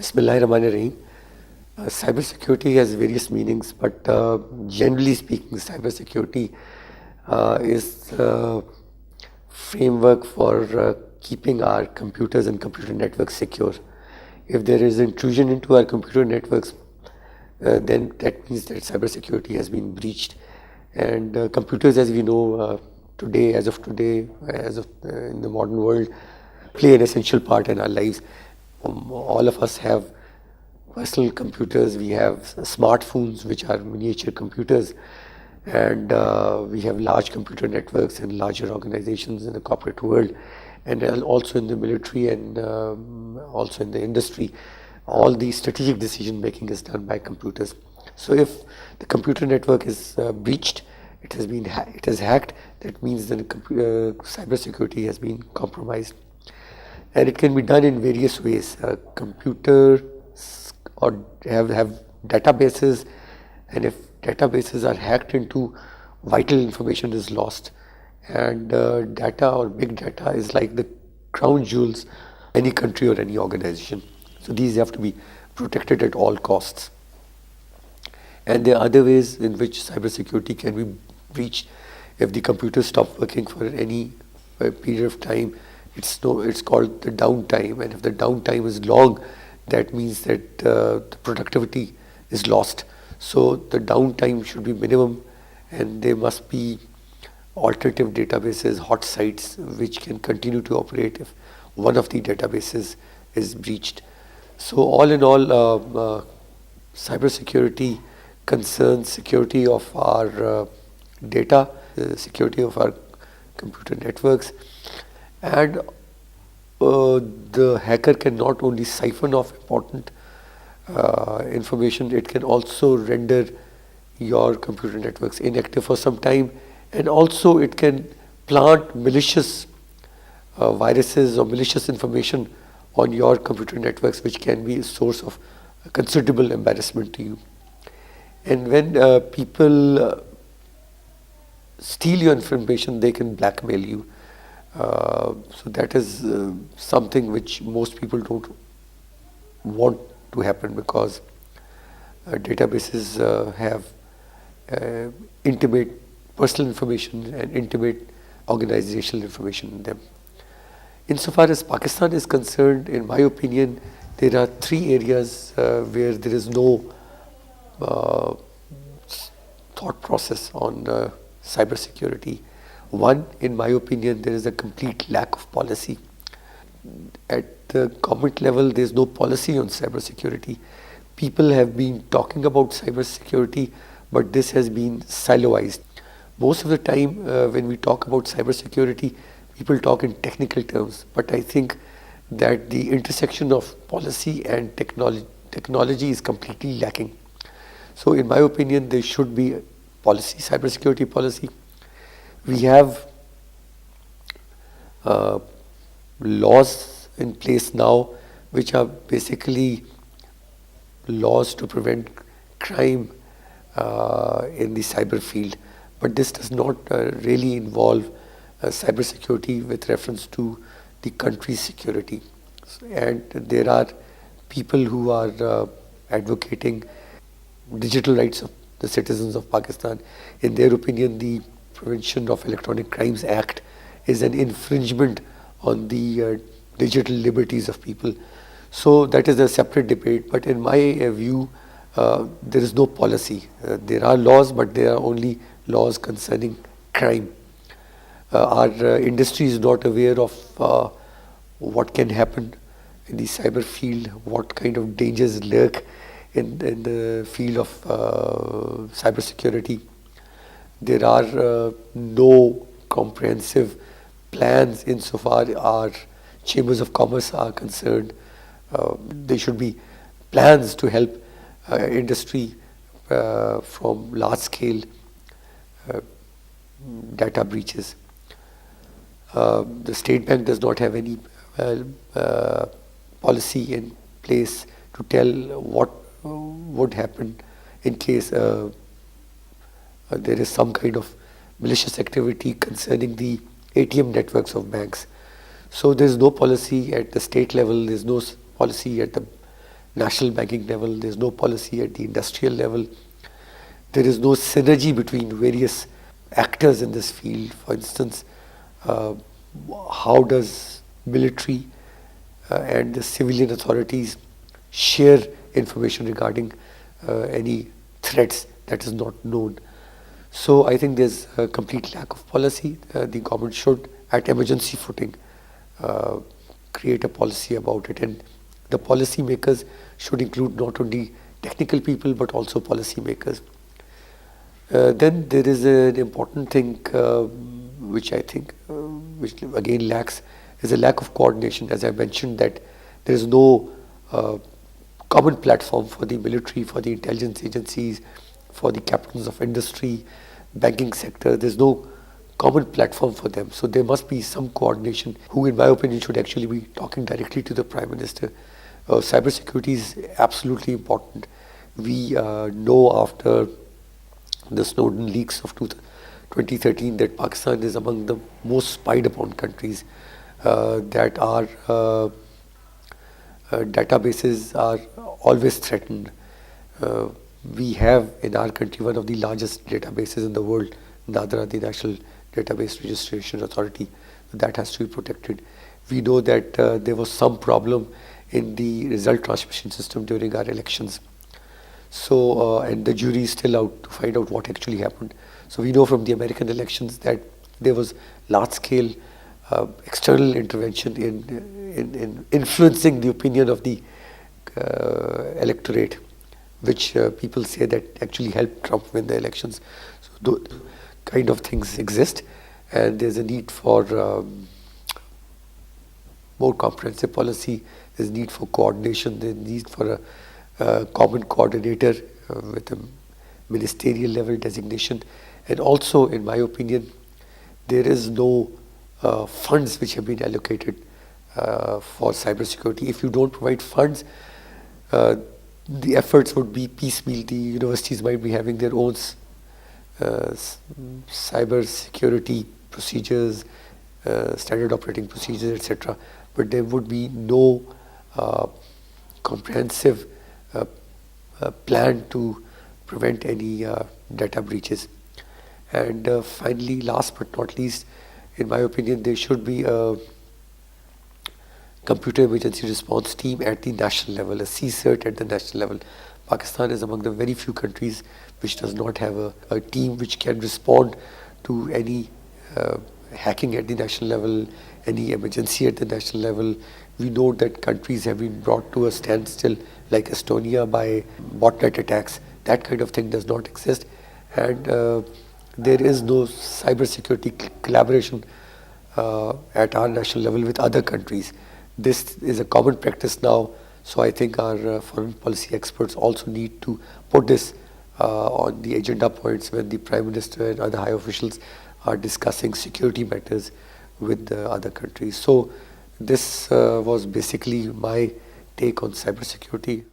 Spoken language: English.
Bismillahirrahmanirrahim. Cybersecurity has various meanings, but generally speaking, cybersecurity is a framework for keeping our computers and computer networks secure. If there is intrusion into our computer networks, then that means that cybersecurity has been breached. And computers, as we know today, in the modern world, play an essential part in our lives. All of us have personal computers, we have smartphones, which are miniature computers, and we have large computer networks in larger organizations in the corporate world, and also in the military and also in the industry. All the strategic decision making is done by computers. So if the computer network is breached, it has hacked, that means that cybersecurity has been compromised. And it can be done in various ways. Computers or have databases, and if databases are hacked into, vital information is lost. And data or big data is like the crown jewels of any country or any organization. So these have to be protected at all costs. And there are other ways in which cybersecurity can be breached. If the computer stops working for any period of time, it's called the downtime. And if the downtime is long, that means that the productivity is lost. So the downtime should be minimum, and there must be alternative databases, hot sites, which can continue to operate if one of the databases is breached. So all in all, cybersecurity concerns security of our data, security of our computer networks, and the hacker can not only siphon off important information, it can also render your computer networks inactive for some time, and also it can plant malicious viruses or malicious information on your computer networks, which can be a source of considerable embarrassment to you. And when people steal your information, they can blackmail you. So that is something which most people don't want to happen, because databases have intimate personal information and intimate organizational information in them. Insofar as Pakistan is concerned, in my opinion, there are three areas where there is no thought process on cybersecurity. One, in my opinion, there is a complete lack of policy. At the government level, there is no policy on cybersecurity. People have been talking about cybersecurity, but this has been siloized. Most of the time, when we talk about cybersecurity, people talk in technical terms, but I think that the intersection of policy and technology is completely lacking. So in my opinion, there should be a policy, cybersecurity policy. We have laws in place now, which are basically laws to prevent crime in the cyber field. But this does not really involve cybersecurity with reference to the country's security. And there are people who are advocating digital rights of the citizens of Pakistan. In their opinion, the Prevention of Electronic Crimes Act is an infringement on the digital liberties of people. So that is a separate debate, but in my view, there is no policy. There are laws, but they are only laws concerning crime. Our industry is not aware of what can happen in the cyber field, what kind of dangers lurk in the field of cybersecurity. There are no comprehensive plans insofar our chambers of commerce are concerned. There should be plans to help industry from large-scale data breaches. The State Bank does not have any policy in place to tell what would happen in case there is some kind of malicious activity concerning the ATM networks of banks. So there is no policy at the state level, there is no policy at the national banking level, there's no policy at the industrial level. There is no synergy between various actors in this field. For instance, uh, how does military and the civilian authorities share information regarding any threats that is not known? So I think there's a complete lack of policy. The government should, at emergency footing, uh, create a policy about it, and the policy makers should include not only technical people but also policy makers. Then there is an important thing which I think, which again lacks, is a lack of coordination. As I mentioned, that there is no uh, common platform for the military, for the intelligence agencies, for the captains of industry, banking sector. There's no common platform for them. So there must be some coordination, who in my opinion should actually be talking directly to the Prime Minister. Cybersecurity is absolutely important. We know after the Snowden leaks of 2013 that Pakistan is among the most spied upon countries, that our databases are always threatened. Uh, we have in our country one of the largest databases in the world, NADRA, the National Database Registration Authority, that has to be protected. We know that there was some problem in the result transmission system during our elections. So, and the jury is still out to find out what actually happened. So we know from the American elections that there was large-scale external intervention in influencing the opinion of the electorate, which people say that actually helped Trump win the elections. So those kind of things exist, and there's a need for more comprehensive policy. There's need for coordination. There's need for a common coordinator with a ministerial level designation. And also, in my opinion, there is no funds which have been allocated for cybersecurity. If you don't provide funds, the efforts would be piecemeal. The universities might be having their own cyber security procedures, standard operating procedures, etc. But there would be no comprehensive plan to prevent any data breaches. And finally, last but not least, in my opinion, there should be a computer emergency response team at the national level, a CSIRT at the national level. Pakistan is among the very few countries which does not have a team which can respond to any hacking at the national level, any emergency at the national level. We know that countries have been brought to a standstill, like Estonia, by botnet attacks. That kind of thing does not exist, and there is no cybersecurity collaboration at our national level with other countries. This is a common practice now, so I think our foreign policy experts also need to put this on the agenda points when the Prime Minister and other high officials are discussing security matters with the other countries. So this was basically my take on cybersecurity.